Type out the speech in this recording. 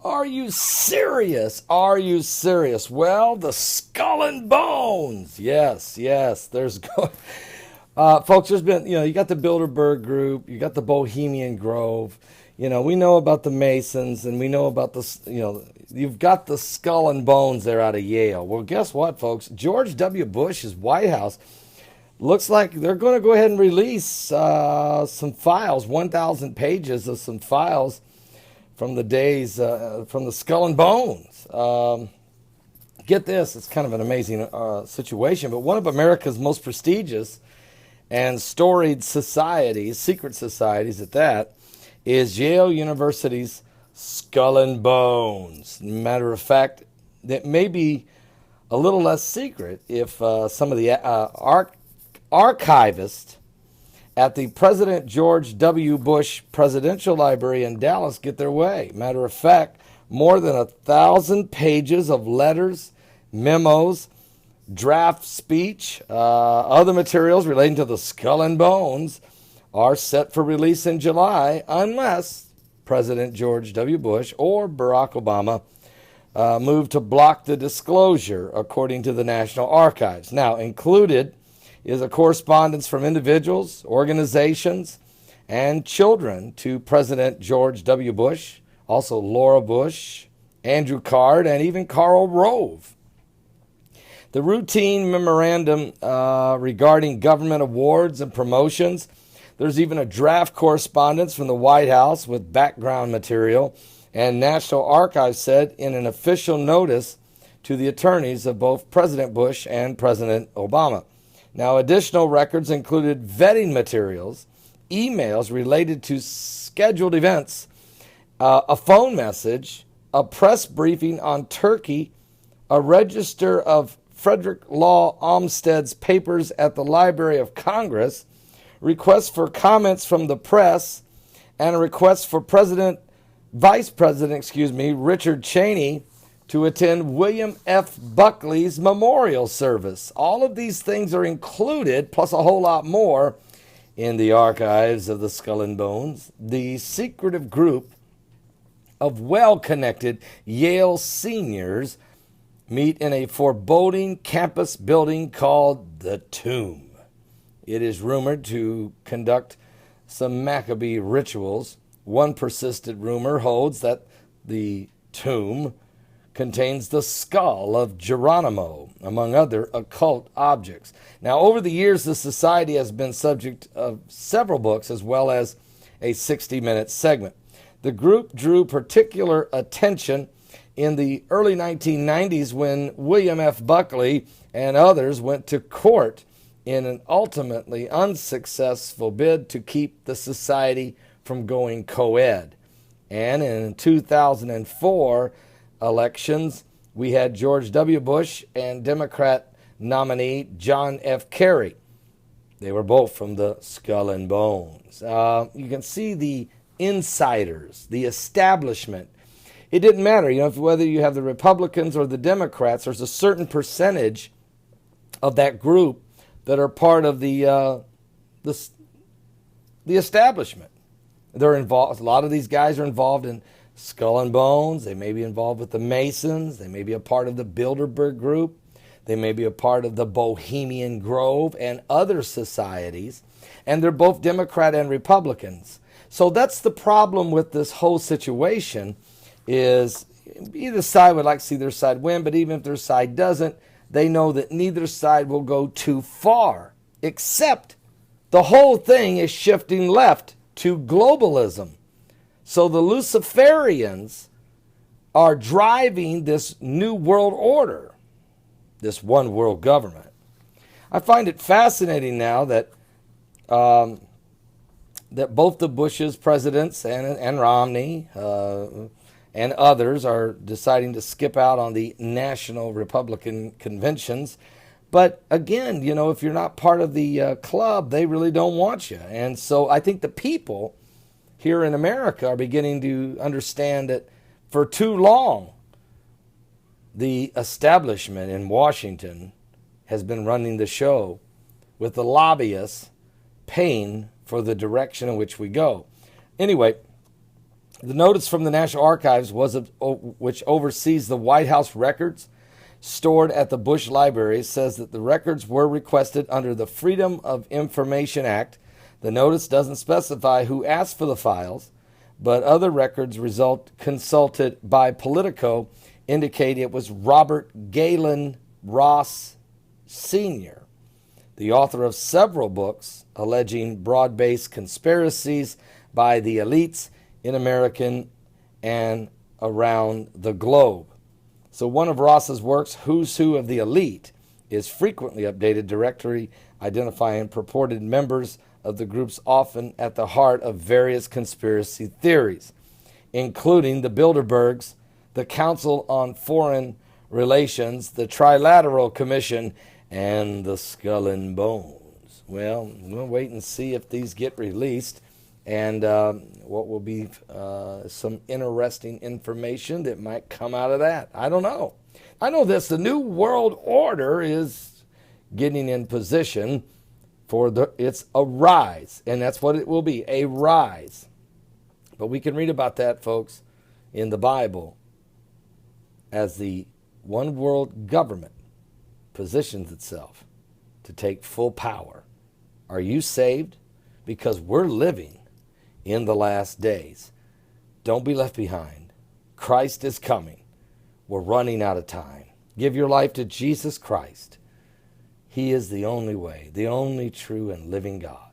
Are you serious? Are you serious? Well, the Skull and Bones. Yes, yes. Folks, there's been, you got the Bilderberg Group, you got the Bohemian Grove. We know about the Masons, and we know about you've got the Skull and Bones there out of Yale. Well, guess what, folks? George W. Bush's White House looks like they're going to go ahead and release some files, 1,000 pages of some files from the days from the Skull and Bones. Get this, it's kind of an amazing situation, but one of America's most prestigious and storied societies, secret societies at that, is Yale University's Skull and Bones. Matter of fact, that may be a little less secret if some of the archivists at the President George W. Bush Presidential Library in Dallas get their way. Matter of fact, more than 1,000 pages of letters, memos, draft speech, other materials relating to the Skull and Bones are set for release in July unless President George W. Bush or Barack Obama move to block the disclosure, according to the National Archives. Now, included is a correspondence from individuals, organizations, and children to President George W. Bush, also Laura Bush, Andrew Card, and even Karl Rove. The routine memorandum regarding government awards and promotions. There's even a draft correspondence from the White House with background material, and National Archives said in an official notice to the attorneys of both President Bush and President Obama. Now, additional records included vetting materials, emails related to scheduled events, a phone message, a press briefing on Turkey, a register of Frederick Law Olmsted's papers at the Library of Congress, requests for comments from the press, and a request for Vice President, Richard Cheney to attend William F. Buckley's memorial service. All of these things are included, plus a whole lot more, in the archives of the Skull and Bones, the secretive group of well-connected Yale seniors meet in a foreboding campus building called the Tomb. It is rumored to conduct some Maccabee rituals. One persistent rumor holds that the Tomb contains the skull of Geronimo, among other occult objects. Now, over the years, the society has been subject of several books as well as a 60-minute segment. The group drew particular attention in the early 1990s when William F. Buckley and others went to court in an ultimately unsuccessful bid to keep the society from going co-ed. And in 2004 elections, we had George W. Bush and Democrat nominee John F. Kerry. They were both from the Skull and Bones. You can see the insiders, the establishment. It didn't matter, whether you have the Republicans or the Democrats, there's a certain percentage of that group that are part of the establishment. They're involved. A lot of these guys are involved in Skull and Bones. They may be involved with the Masons. They may be a part of the Bilderberg Group. They may be a part of the Bohemian Grove and other societies. And they're both Democrat and Republicans. So that's the problem with this whole situation, is either side would like to see their side win, but even if their side doesn't, they know that neither side will go too far, except the whole thing is shifting left to globalism. So the Luciferians are driving this new world order, this one world government. I find it fascinating now that that both the Bush's presidents and Romney and others are deciding to skip out on the national Republican conventions. But again, if you're not part of the club, they really don't want you. And so I think the people here in America are beginning to understand that for too long, the establishment in Washington has been running the show, with the lobbyists paying for the direction in which we go. Anyway, The notice from the National Archives, which oversees the White House records stored at the Bush Library, says that the records were requested under the Freedom of Information Act. The notice doesn't specify who asked for the files, but other records consulted by Politico indicate it was Robert Galen Ross Sr., the author of several books alleging broad-based conspiracies by the elites in America and around the globe. So one of Ross's works, Who's Who of the Elite, is frequently updated directory identifying purported members of the groups often at the heart of various conspiracy theories, including the Bilderbergs, the Council on Foreign Relations, the Trilateral Commission, and the Skull and Bones. Well, we'll wait and see if these get released and what will be some interesting information that might come out of that. I don't know. I know this, the New World Order is getting in position for it's a rise, and that's what it will be, a rise. But we can read about that, folks, in the Bible as the one world government positions itself to take full power. Are you saved? Because we're living in the last days. Don't be left behind. Christ is coming. We're running out of time. Give your life to Jesus Christ. He is the only way, the only true and living God.